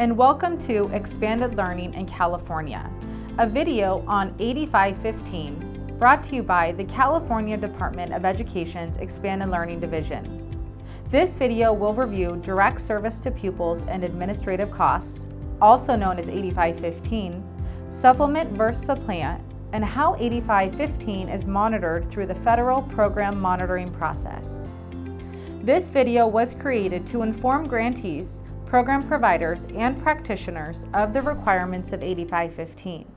and welcome to Expanded Learning in California, a video on 8515 brought to you by the California Department of Education's Expanded Learning Division. This video will review direct service to pupils and administrative costs, also known as 8515, supplement versus supplant, and how 8515 is monitored through the federal program monitoring process. This video was created to inform grantees, program providers, and practitioners of the requirements of 8515.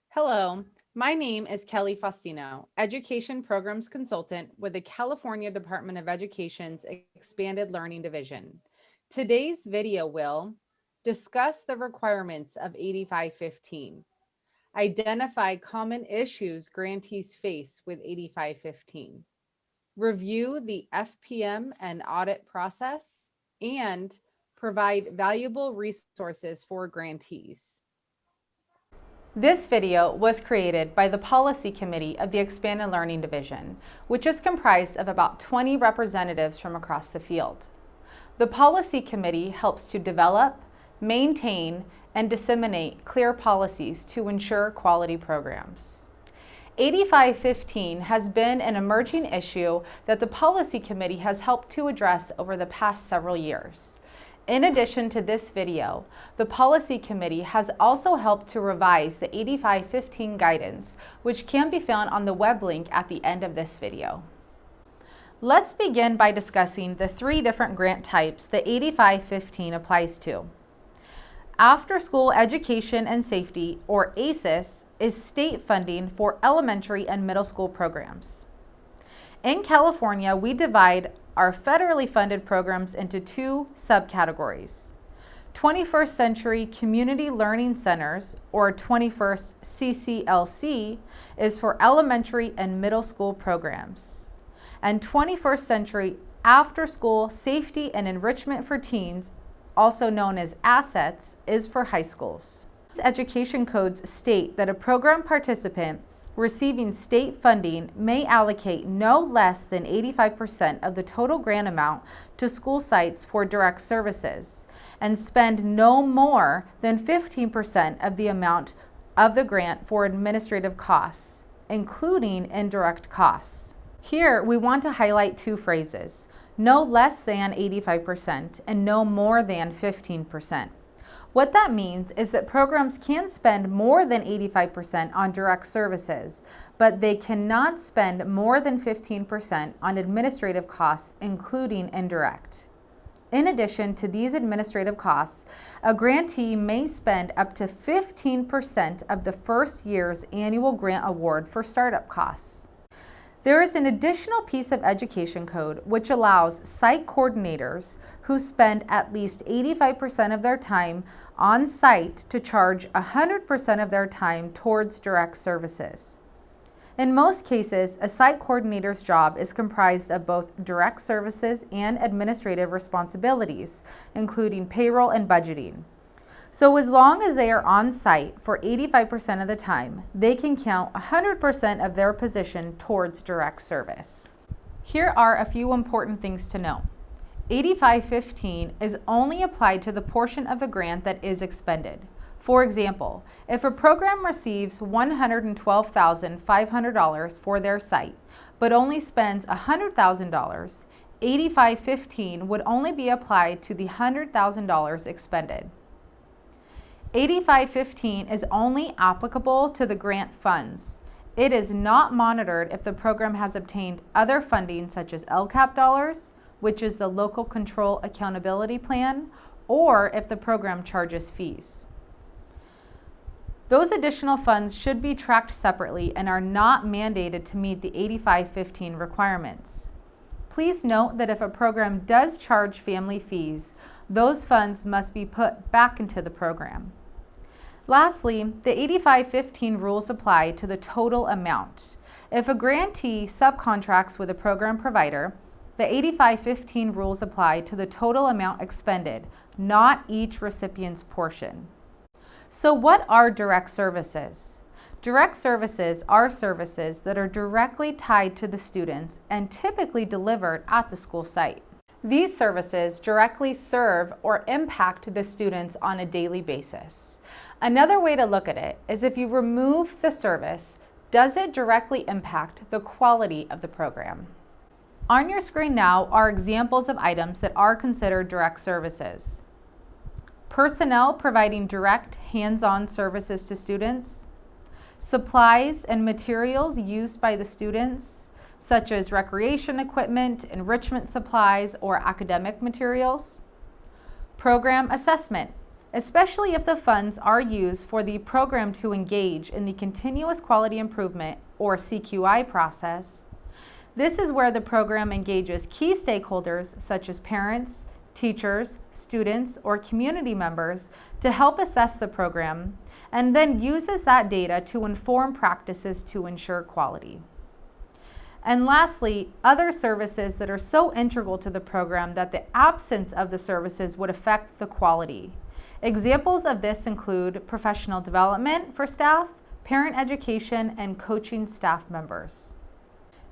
Hello, my name is Kelly Faustino, Education Programs Consultant with the California Department of Education's Expanded Learning Division. Today's video will discuss the requirements of 8515, identify common issues grantees face with 8515, review the FPM and audit process, and provide valuable resources for grantees. This video was created by the Policy Committee of the Expanded Learning Division, which is comprised of about 20 representatives from across the field. The Policy Committee helps to develop, maintain, and disseminate clear policies to ensure quality programs. 8515 has been an emerging issue that the Policy Committee has helped to address over the past several years. In addition to this video, the Policy Committee has also helped to revise the 8515 guidance, which can be found on the web link at the end of this video. Let's begin by discussing the three different grant types that 8515 applies to. After-School Education and Safety, or ACES, is state funding for elementary and middle school programs. In California, we divide our federally funded programs into two subcategories. 21st Century Community Learning Centers, or 21st CCLC, is for elementary and middle school programs. And 21st Century After-School Safety and Enrichment for Teens, also known as ASSETS, is for high schools. Education codes state that a program participant receiving state funding may allocate no less than 85% of the total grant amount to school sites for direct services and spend no more than 15% of the amount of the grant for administrative costs, including indirect costs. Here, we want to highlight two phrases: no less than 85% and no more than 15%. What that means is that programs can spend more than 85% on direct services, but they cannot spend more than 15% on administrative costs, including indirect. In addition to these administrative costs, a grantee may spend up to 15% of the first year's annual grant award for startup costs. There is an additional piece of education code which allows site coordinators who spend at least 85% of their time on site to charge 100% of their time towards direct services. In most cases, a site coordinator's job is comprised of both direct services and administrative responsibilities, including payroll and budgeting. So as long as they are on site for 85% of the time, they can count 100% of their position towards direct service. Here are a few important things to know. 8515 is only applied to the portion of the grant that is expended. For example, if a program receives $112,500 for their site, but only spends $100,000, 8515 would only be applied to the $100,000 expended. 8515 is only applicable to the grant funds. It is not monitored if the program has obtained other funding such as LCAP dollars, which is the Local Control Accountability Plan, or if the program charges fees. Those additional funds should be tracked separately and are not mandated to meet the 8515 requirements. Please note that if a program does charge family fees, those funds must be put back into the program. Lastly, the 8515 rules apply to the total amount. If a grantee subcontracts with a program provider, the 8515 rules apply to the total amount expended, not each recipient's portion. So what are direct services? Direct services are services that are directly tied to the students and typically delivered at the school site. These services directly serve or impact the students on a daily basis. Another way to look at it is if you remove the service, does it directly impact the quality of the program? On your screen now are examples of items that are considered direct services. Personnel providing direct hands-on services to students, supplies and materials used by the students, such as recreation equipment, enrichment supplies, or academic materials. Program assessment, especially if the funds are used for the program to engage in the continuous quality improvement or CQI process. This is where the program engages key stakeholders such as parents, teachers, students, or community members to help assess the program, and then uses that data to inform practices to ensure quality. And lastly, other services that are so integral to the program that the absence of the services would affect the quality. Examples of this include professional development for staff, parent education, and coaching staff members.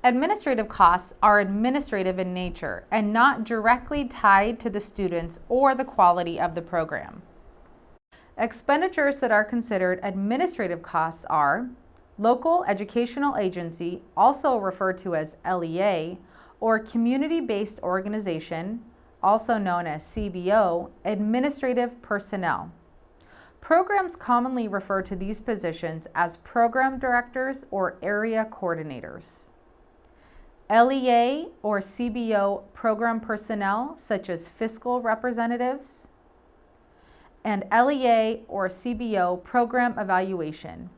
Administrative costs are administrative in nature and not directly tied to the students or the quality of the program. Expenditures that are considered administrative costs are local educational agency, also referred to as LEA, or community-based organization, also known as CBO, administrative personnel. Programs commonly refer to these positions as program directors or area coordinators. LEA or CBO program personnel, such as fiscal representatives, and LEA or CBO program evaluation.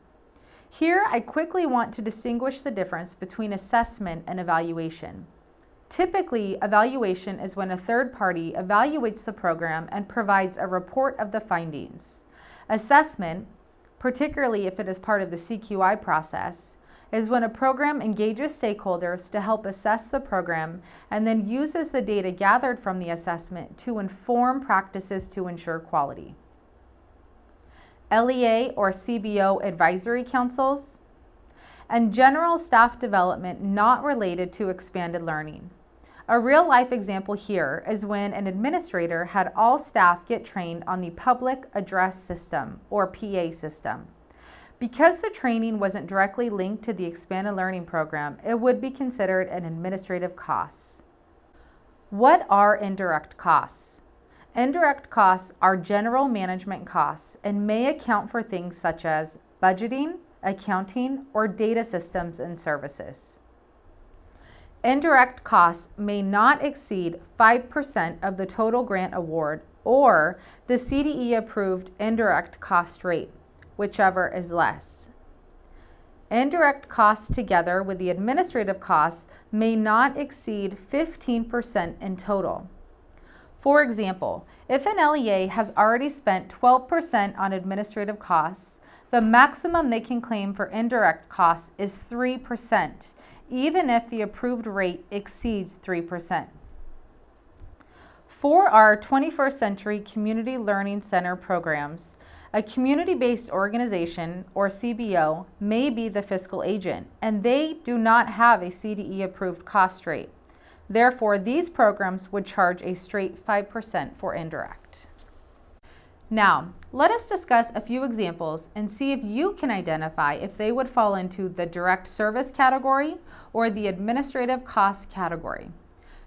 Here, I quickly want to distinguish the difference between assessment and evaluation. Typically, evaluation is when a third party evaluates the program and provides a report of the findings. Assessment, particularly if it is part of the CQI process, is when a program engages stakeholders to help assess the program and then uses the data gathered from the assessment to inform practices to ensure quality. LEA or CBO advisory councils, and general staff development not related to expanded learning. A real-life example here is when an administrator had all staff get trained on the Public Address System, or PA system. Because the training wasn't directly linked to the expanded learning program, it would be considered an administrative cost. What are indirect costs? Indirect costs are general management costs and may account for things such as budgeting, accounting, or data systems and services. Indirect costs may not exceed 5% of the total grant award or the CDE-approved indirect cost rate, whichever is less. Indirect costs together with the administrative costs may not exceed 15% in total. For example, if an LEA has already spent 12% on administrative costs, the maximum they can claim for indirect costs is 3%, even if the approved rate exceeds 3%. For our 21st Century Community Learning Center programs, a community-based organization, or CBO, may be the fiscal agent, and they do not have a CDE-approved cost rate. Therefore, these programs would charge a straight 5% for indirect. Now, let us discuss a few examples and see if you can identify if they would fall into the direct service category or the administrative cost category.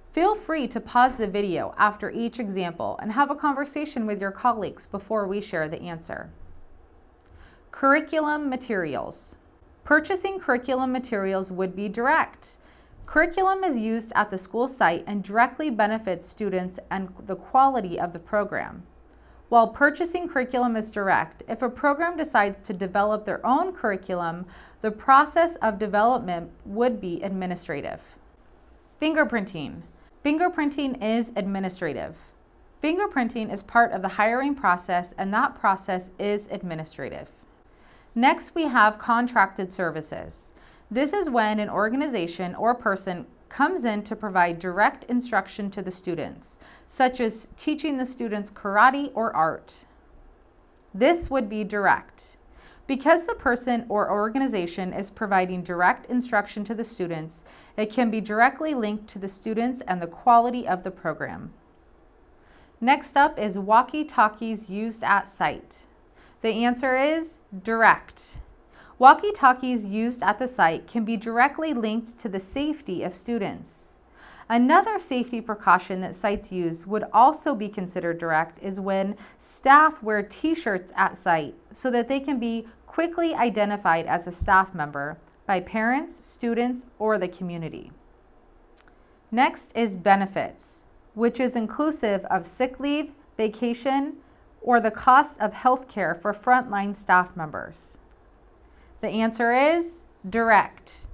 Feel free to pause the video after each example and have a conversation with your colleagues before we share the answer. Curriculum materials. Purchasing curriculum materials would be direct. Curriculum is used at the school site and directly benefits students and the quality of the program. While purchasing curriculum is direct, if a program decides to develop their own curriculum, the process of development would be administrative. Fingerprinting. Fingerprinting is administrative. Fingerprinting is part of the hiring process, and that process is administrative. Next, we have contracted services. This is when an organization or person comes in to provide direct instruction to the students, such as teaching the students karate or art. This would be direct. Because the person or organization is providing direct instruction to the students, it can be directly linked to the students and the quality of the program. Next up is walkie-talkies used at site. The answer is direct. Walkie-talkies used at the site can be directly linked to the safety of students. Another safety precaution that sites use would also be considered direct is when staff wear t-shirts at site so that they can be quickly identified as a staff member by parents, students, or the community. Next is benefits, which is inclusive of sick leave, vacation, or the cost of health care for frontline staff members. The answer is direct.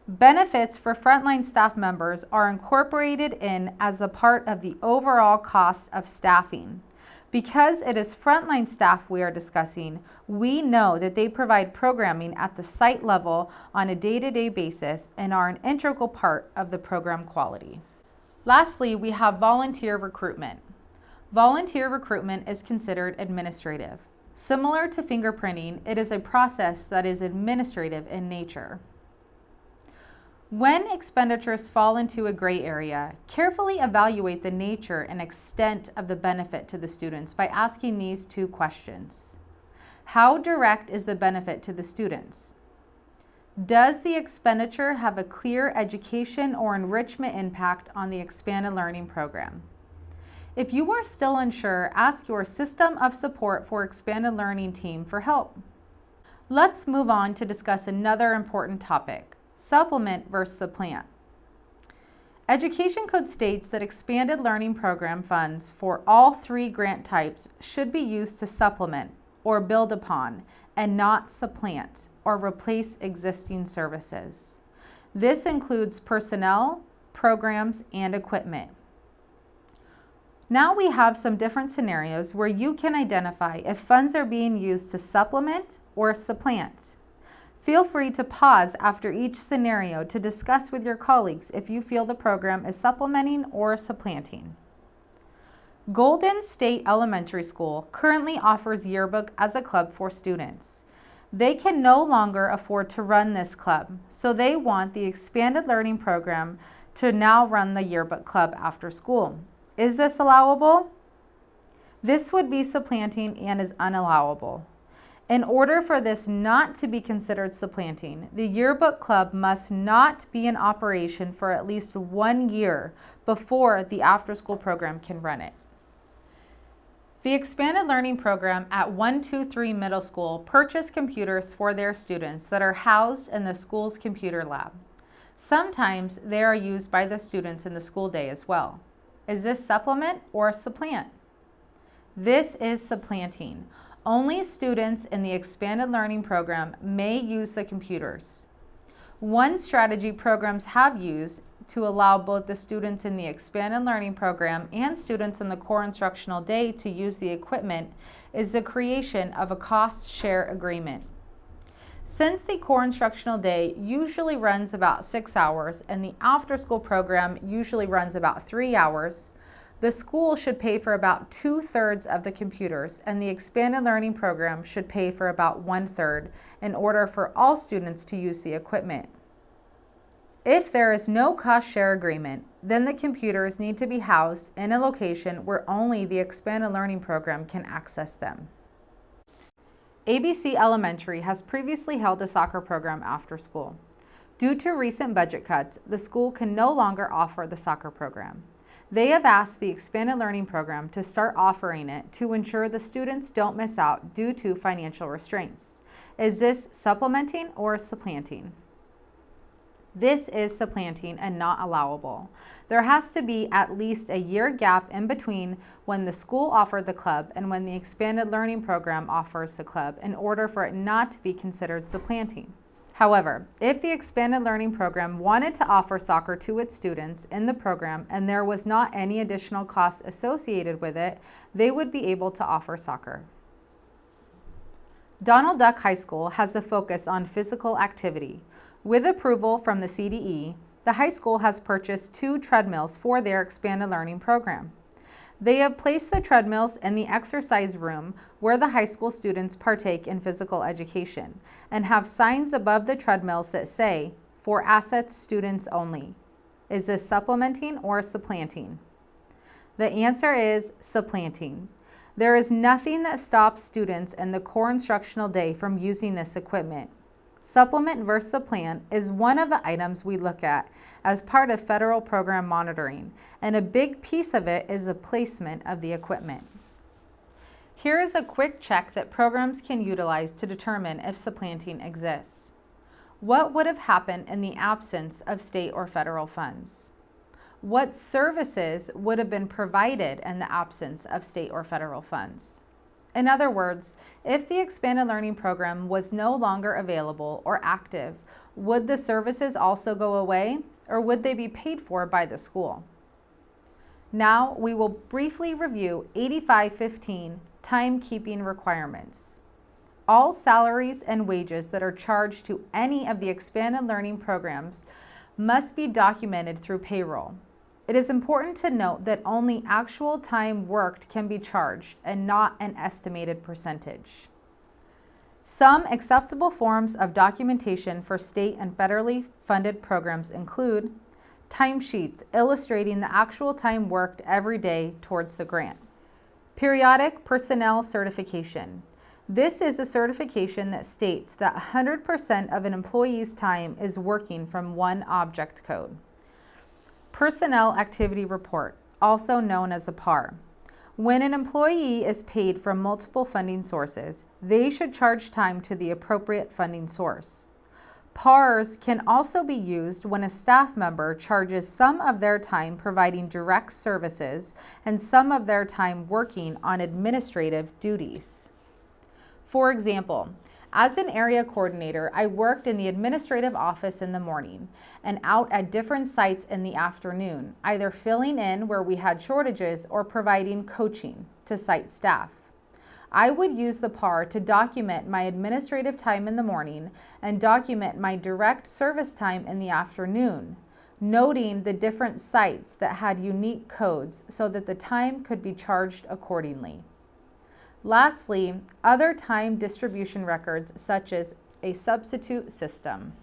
Benefits for frontline staff members are incorporated in as the part of the overall cost of staffing. Because it is frontline staff we are discussing, we know that they provide programming at the site level on a day-to-day basis and are an integral part of the program quality. Lastly, we have volunteer recruitment. Volunteer recruitment is considered administrative. Similar to fingerprinting, it is a process that is administrative in nature. When expenditures fall into a gray area, carefully evaluate the nature and extent of the benefit to the students by asking these two questions. How direct is the benefit to the students? Does the expenditure have a clear education or enrichment impact on the expanded learning program? If you are still unsure, ask your System of Support for Expanded Learning team for help. Let's move on to discuss another important topic. Supplement versus supplant. Education Code states that expanded learning program funds for all three grant types should be used to supplement or build upon and not supplant or replace existing services. This includes personnel, programs, and equipment. Now we have some different scenarios where you can identify if funds are being used to supplement or supplant. Feel free to pause after each scenario to discuss with your colleagues if you feel the program is supplementing or supplanting. Golden State Elementary School currently offers yearbook as a club for students. They can no longer afford to run this club, so they want the expanded learning program to now run the yearbook club after school. Is this allowable? This would be supplanting and is unallowable. In order for this not to be considered supplanting, the yearbook club must not be in operation for at least 1 year before the after-school program can run it. The expanded learning program at 123 Middle School purchased computers for their students that are housed in the school's computer lab. Sometimes they are used by the students in the school day as well. Is this supplement or supplant? This is supplanting. Only students in the expanded learning program may use the computers. One strategy programs have used to allow both the students in the expanded learning program and students in the core instructional day to use the equipment is the creation of a cost share agreement. Since the core instructional day usually runs about 6 hours and the after-school program usually runs about 3 hours, the school should pay for about 2/3 of the computers and the expanded learning program should pay for about 1/3 in order for all students to use the equipment. If there is no cost share agreement, then the computers need to be housed in a location where only the expanded learning program can access them. ABC Elementary has previously held a soccer program after school. Due to recent budget cuts, the school can no longer offer the soccer program. They have asked the expanded learning program to start offering it to ensure the students don't miss out due to financial restraints. Is this supplementing or supplanting? This is supplanting and not allowable. There has to be at least a year gap in between when the school offered the club and when the expanded learning program offers the club in order for it not to be considered supplanting. However, if the expanded learning program wanted to offer soccer to its students in the program and there was not any additional cost associated with it, they would be able to offer soccer. Donald Duck High School has a focus on physical activity. With approval from the CDE, the high school has purchased 2 treadmills for their expanded learning program. They have placed the treadmills in the exercise room where the high school students partake in physical education and have signs above the treadmills that say, "For assets students only." Is this supplementing or supplanting? The answer is supplanting. There is nothing that stops students in the core instructional day from using this equipment. Supplement versus supplant is one of the items we look at as part of federal program monitoring, and a big piece of it is the placement of the equipment. Here is a quick check that programs can utilize to determine if supplanting exists. What would have happened in the absence of state or federal funds? What services would have been provided in the absence of state or federal funds? In other words, if the expanded learning program was no longer available or active, would the services also go away, or would they be paid for by the school? Now we will briefly review 8515 Timekeeping Requirements. All salaries and wages that are charged to any of the expanded learning programs must be documented through payroll. It is important to note that only actual time worked can be charged and not an estimated percentage. Some acceptable forms of documentation for state and federally funded programs include timesheets illustrating the actual time worked every day towards the grant. Periodic personnel certification. This is a certification that states that 100% of an employee's time is working from one object code. Personnel Activity Report, also known as a PAR. When an employee is paid from multiple funding sources, they should charge time to the appropriate funding source. PARs can also be used when a staff member charges some of their time providing direct services and some of their time working on administrative duties. For example, as an area coordinator, I worked in the administrative office in the morning and out at different sites in the afternoon, either filling in where we had shortages or providing coaching to site staff. I would use the PAR to document my administrative time in the morning and document my direct service time in the afternoon, noting the different sites that had unique codes so that the time could be charged accordingly. Lastly, other time distribution records such as a substitute system.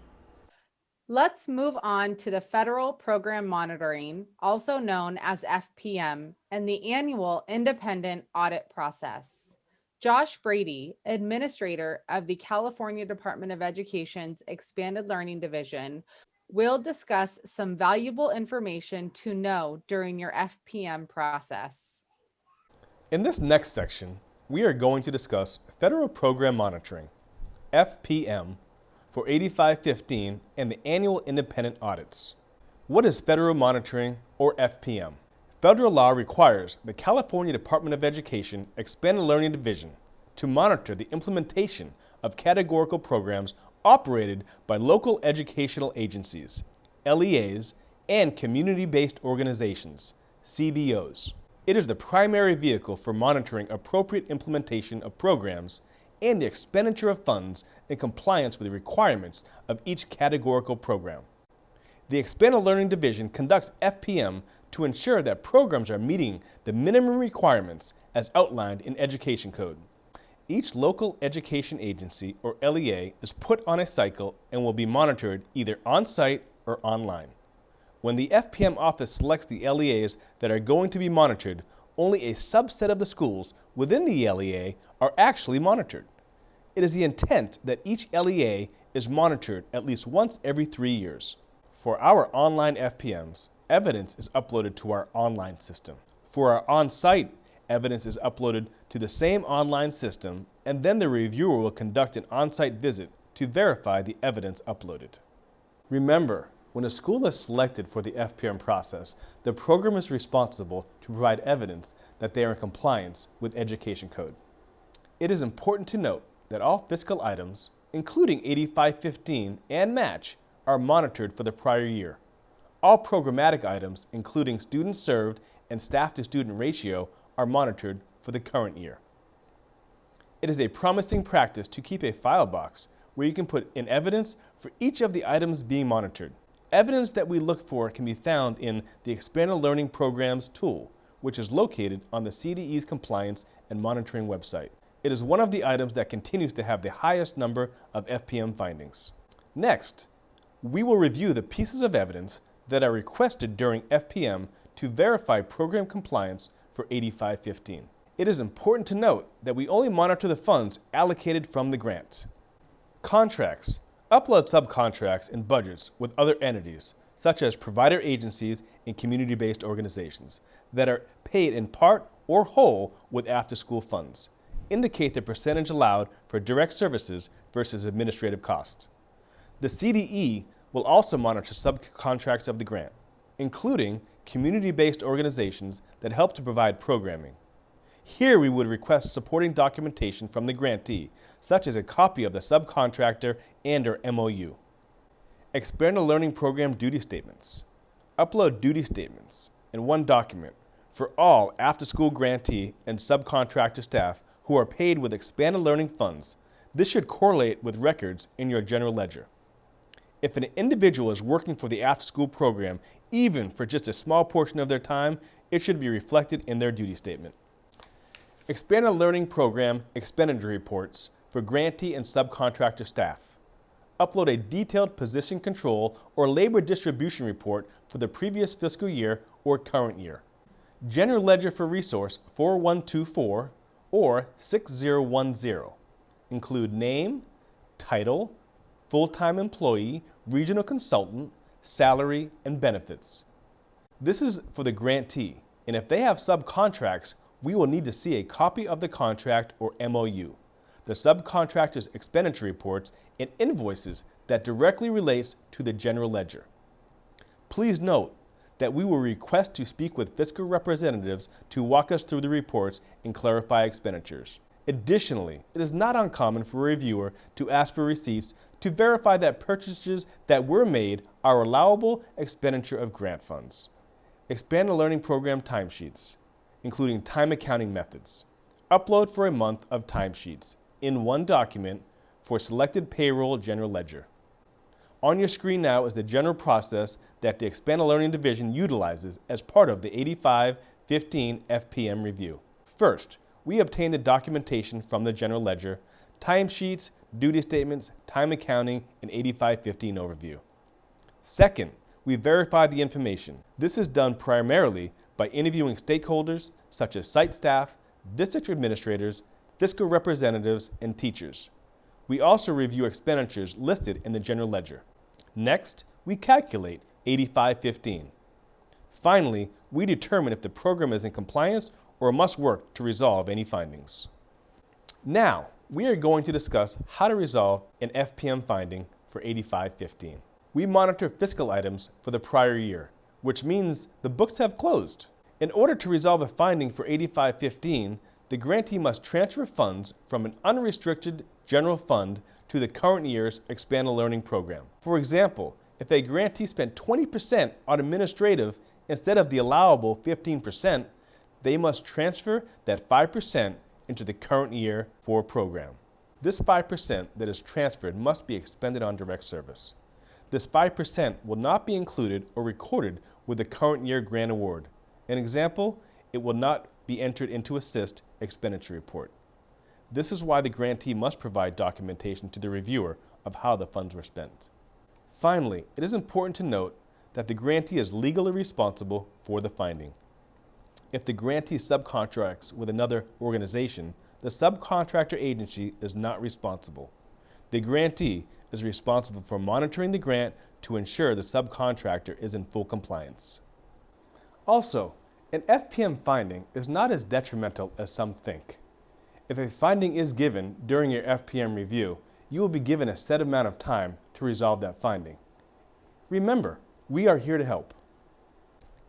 Let's move on to the Federal Program Monitoring, also known as FPM, and the annual independent audit process. Josh Brady, Administrator of the California Department of Education's Expanded Learning Division, will discuss some valuable information to know during your FPM process. In this next section, we are going to discuss Federal Program Monitoring, FPM, for 8515 and the annual independent audits. What is Federal Monitoring, or FPM? Federal law requires the California Department of Education Expanded Learning Division to monitor the implementation of categorical programs operated by local educational agencies, LEAs, and community-based organizations, CBOs. It is the primary vehicle for monitoring appropriate implementation of programs and the expenditure of funds in compliance with the requirements of each categorical program. The Expanded Learning Division conducts FPM to ensure that programs are meeting the minimum requirements as outlined in Education Code. Each local education agency, or LEA, is put on a cycle and will be monitored either on-site or online. When the FPM office selects the LEAs that are going to be monitored, only a subset of the schools within the LEA are actually monitored. It is the intent that each LEA is monitored at least once every 3 years. For our online FPMs, evidence is uploaded to our online system. For our on-site, evidence is uploaded to the same online system, and then the reviewer will conduct an on-site visit to verify the evidence uploaded. Remember, when a school is selected for the FPM process, the program is responsible to provide evidence that they are in compliance with Education Code. It is important to note that all fiscal items, including 8515 and match, are monitored for the prior year. All programmatic items, including students served and staff-to-student ratio, are monitored for the current year. It is a promising practice to keep a file box where you can put in evidence for each of the items being monitored. Evidence that we look for can be found in the Expanded Learning Programs tool, which is located on the CDE's Compliance and Monitoring website. It is one of the items that continues to have the highest number of FPM findings. Next, we will review the pieces of evidence that are requested during FPM to verify program compliance for 8515. It is important to note that we only monitor the funds allocated from the grant. Contracts. Upload subcontracts and budgets with other entities, such as provider agencies and community-based organizations, that are paid in part or whole with AfterSchool funds. Indicate the percentage allowed for direct services versus administrative costs. The CDE will also monitor subcontracts of the grant, including community-based organizations that help to provide programming. Here we would request supporting documentation from the grantee, such as a copy of the subcontractor and/or MOU. Expanded Learning Program duty statements. Upload duty statements in one document for all after-school grantee and subcontractor staff who are paid with expanded learning funds. This should correlate with records in your general ledger. If an individual is working for the after-school program, even for just a small portion of their time, it should be reflected in their duty statement. Expanded Learning Program expenditure reports for grantee and subcontractor staff. Upload a detailed position control or labor distribution report for the previous fiscal year or current year. General Ledger for Resource 4124 or 6010. Include name, title, full-time employee, regional consultant, salary, and benefits. This is for the grantee, and if they have subcontracts, we will need to see a copy of the contract or MOU, the subcontractor's expenditure reports, and invoices that directly relates to the general ledger. Please note that we will request to speak with fiscal representatives to walk us through the reports and clarify expenditures. Additionally, it is not uncommon for a reviewer to ask for receipts to verify that purchases that were made are allowable expenditure of grant funds. Expanded Learning Program timesheets, including time accounting methods. Upload for a month of timesheets in one document for selected payroll general ledger. On your screen now is the general process that the Expanded Learning Division utilizes as part of the 8515 FPM review. First, we obtain the documentation from the general ledger, timesheets, duty statements, time accounting, and 8515 overview. Second, we verify the information. This is done primarily by interviewing stakeholders such as site staff, district administrators, fiscal representatives, and teachers. We also review expenditures listed in the general ledger. Next, we calculate 8515. Finally, we determine if the program is in compliance or must work to resolve any findings. Now, we are going to discuss how to resolve an FPM finding for 8515. We monitor fiscal items for the prior year, which means the books have closed. In order to resolve a finding for 8515, the grantee must transfer funds from an unrestricted general fund to the current year's Expanded Learning Program. For example, if a grantee spent 20% on administrative instead of the allowable 15%, they must transfer that 5% into the current year for a program. This 5% that is transferred must be expended on direct service. This 5% will not be included or recorded with the current year grant award. An example, it will not be entered into assist expenditure report. This is why the grantee must provide documentation to the reviewer of how the funds were spent. Finally, it is important to note that the grantee is legally responsible for the finding. If the grantee subcontracts with another organization, the subcontractor agency is not responsible. The grantee is responsible for monitoring the grant to ensure the subcontractor is in full compliance. Also, an FPM finding is not as detrimental as some think. If a finding is given during your FPM review, you will be given a set amount of time to resolve that finding. Remember, we are here to help.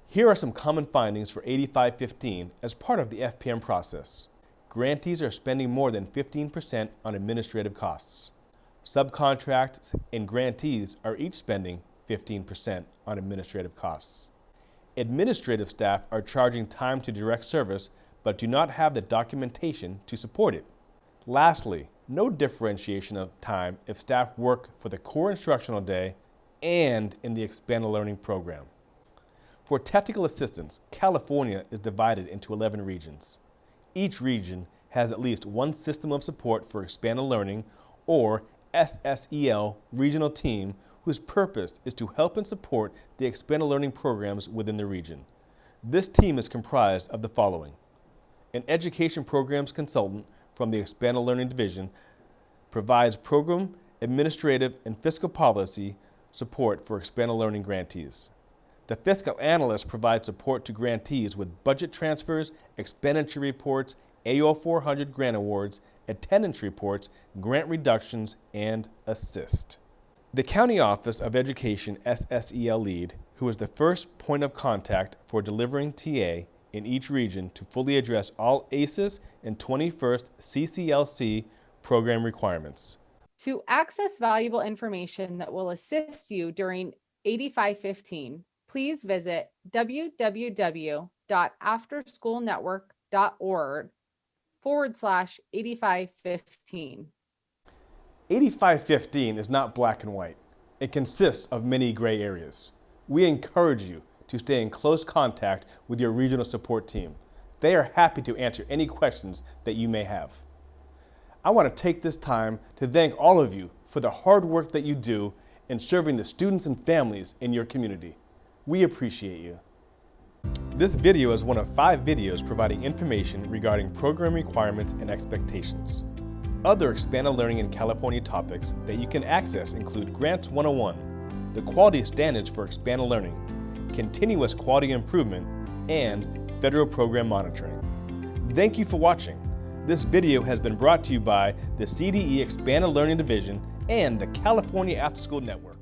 Here are some common findings for 8515 as part of the FPM process. Grantees are spending more than 15% on administrative costs. Subcontracts and grantees are each spending 15% on administrative costs. Administrative staff are charging time to direct service but do not have the documentation to support it. Lastly, no differentiation of time if staff work for the core instructional day and in the Expanded Learning Program. For technical assistance, California is divided into 11 regions. Each region has at least one System of Support for Expanded Learning, or SSEL, regional team whose purpose is to help and support the expanded learning programs within the region. This team is comprised of the following: an education programs consultant from the Expanded Learning Division provides program, administrative, and fiscal policy support for expanded learning grantees. The fiscal analyst provides support to grantees with budget transfers, expenditure reports, AO 400 grant awards, attendance reports, grant reductions, and assist. The County Office of Education SSEL lead, who is the first point of contact for delivering TA in each region to fully address all ACES and 21st CCLC program requirements. To access valuable information that will assist you during 8515, please visit www.afterschoolnetwork.org/8515. 8515 is not black and white. It consists of many gray areas. We encourage you to stay in close contact with your regional support team. They are happy to answer any questions that you may have. I want to take this time to thank all of you for the hard work that you do in serving the students and families in your community. We appreciate you. This video is one of 5 videos providing information regarding program requirements and expectations. Other expanded learning in California topics that you can access include Grants 101, the quality standards for expanded learning, continuous quality improvement, and federal program monitoring. Thank you for watching. This video has been brought to you by the CDE Expanded Learning Division and the California After School Network.